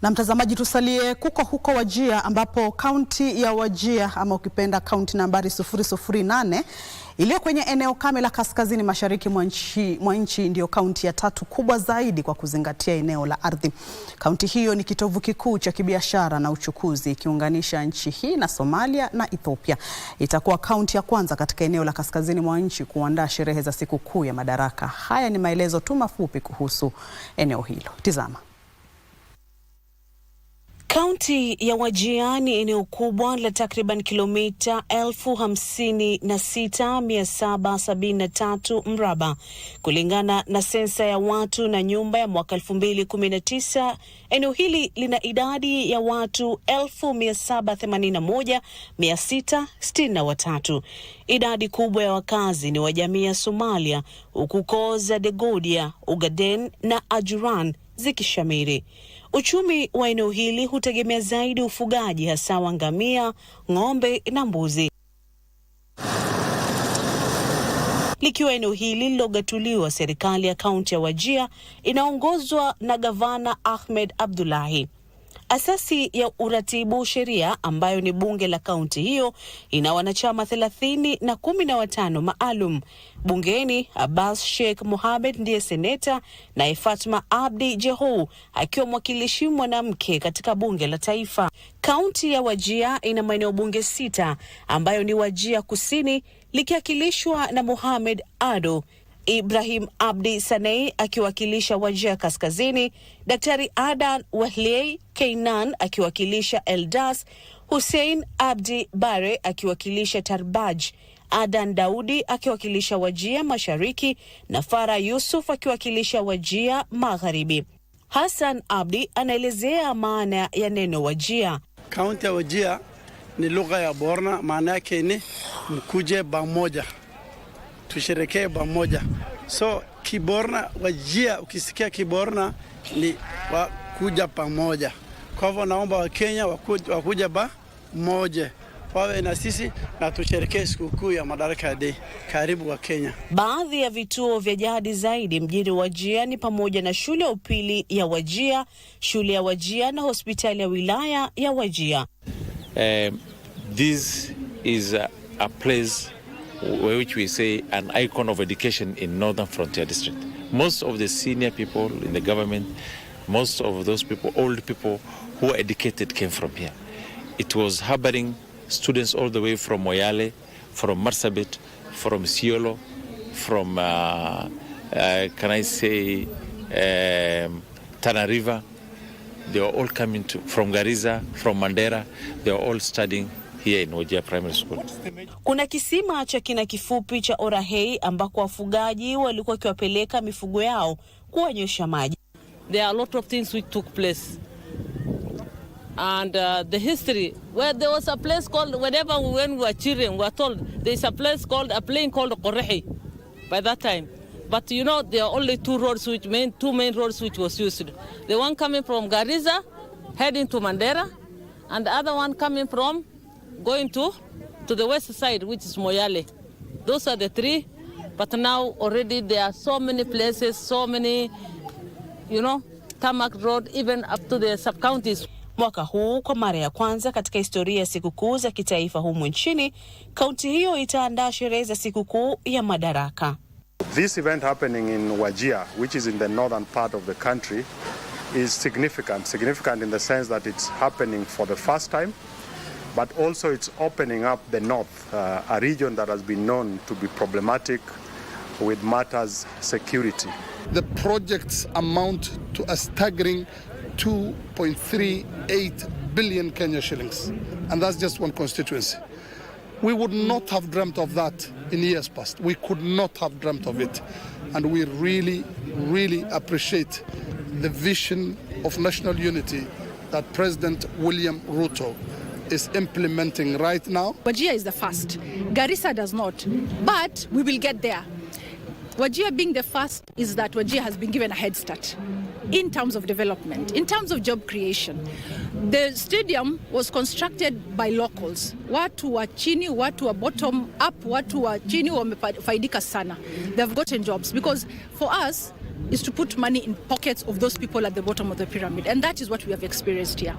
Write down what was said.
Na mtazamaji, tusalie huko Wajir, ambapo kaunti ya Wajir ama ukipenda kaunti nambari 008 iliyo kwenye eneo kame la kaskazini mashariki mwa nchi ndio kaunti ya 3 kubwa zaidi kwa kuzingatia eneo la ardhi. Kaunti hiyo ni kitovu kikuu cha kibiashara na uchukuzi, ikiunganisha nchi hii na Somalia na Ethiopia. Itakuwa kaunti ya kwanza katika eneo la kaskazini mwa nchi kuandaa sherehe za sikukuu ya Madaraka. Haya ni maelezo tu mafupi kuhusu eneo hilo. Tizama. Kaunti ya Wajir ni eneo kubwa la takriban kilomita 56,773 mraba. Kulingana na sensa ya watu na nyumba ya mwaka 2019, eneo hili lina idadi ya watu 1,781,663. Idadi kubwa ya wakazi ni wa jamii ya Somalia, huku koo za Degodia, Ugaden na Ajuran zikishamiri. Uchumi wa eneo hili hutegemea zaidi ufugaji, hasa wa ngamia, ng'ombe na mbuzi. Likiwa eneo hili lilogatuliwa, serikali ya kaunti ya Wajir inaongozwa na gavana Ahmed Abdullahi. Asasi ya uratibu sheria, ambayo ni bunge la kaunti hiyo, ina wanachama 30 na 15 maalum. Bungeni, Abbas Sheikh Mohamed ndiye seneta, na Fatma Abdi Jehu akiwa mwakilishi mwanamke katika bunge la taifa. Kaunti ya Wajir ina maeneo bunge 6 ambayo ni Wajir Kusini likiwakilishwa na Mohamed Ado, Ibrahim Abdi Sanei akiwakilisha Wajir Kaskazini, Daktari Adan Wahlei Keinan akiwakilisha Eldas, Hussein Abdi Bare akiwakilisha Tarbaj, Adan Daudi akiwakilisha Wajir Mashariki na Farah Yusuf akiwakilisha Wajir Magharibi. Hassan Abdi anaelezea maana ya neno Wajir. Kaunti ya Wajir ni lugha ya Borna, maana yake ni mkuje pamoja, tusherekee pamoja. So Kiborna, Wajir, ukisikia Kiborna ni kuja pamoja. Kwa hivyo naomba Wakenya wakuja pamoja, wawe na sisi na tusherekee sikukuu ya Madaraka Day. Karibu wa Kenya. Baadhi ya vituo vya jadi zaidi mjini Wajir ni pamoja na shule ya upili ya Wajir, shule ya Wajir na hospitali ya wilaya ya Wajir. This is a place which we say an icon of education in Northern Frontier District. Most of the senior people in the government, most of those people, old people who are educated, came from here. It was harboring students all the way from Moyale, from Marsabit, from Siolo, from, Tana River. They were all coming from Garissa, from Mandera. They were all studying here in Wajir Primary School. Kuna kisima cha kina kifupi cha Orahei ambako wafugaji walikuwa wakiwapeleka mifugo yao kuwanywesha maji. There are a lot of things which took place. And the history, where there was a place called, when we were children, we were told there's a place called, a plain called Qorehi by that time. But you know, there are only two main roads which was used. The one coming from Garissa, heading to Mandera, and the other one coming from, going to the west side, which is Moyale. Those are the three. But now already there are so many places, so many, tarmac road, even up to the sub-counties. Mwaka huu kwa mara ya kwanza katika historia ya sikukuu za kitaifa humu nchini, kaunti hiyo itaandaa sherehe za sikukuu ya Madaraka. This event happening in Wajir, which is in the northern part of the country, is significant. Significant in the sense that it's happening for the first time, but also it's opening up the north, a region that has been known to be problematic with matters security. The projects amount to a staggering 2.38 billion Kenya shillings, and that's just one constituency. We would not have dreamt of that in years past. We could not have dreamt of it, and we really, really appreciate the vision of national unity that President William Ruto is implementing right now. Wajir is the first. Garissa does not, but we will get there. Wajir being the first is that Wajir has been given a head start in terms of development, in terms of job creation. The stadium was constructed by locals. Watu wa chini, watu wa bottom up, watu wa chini wamefaidika sana. They've gotten jobs because for us, is to put money in pockets of those people at the bottom of the pyramid. And that is what we have experienced here.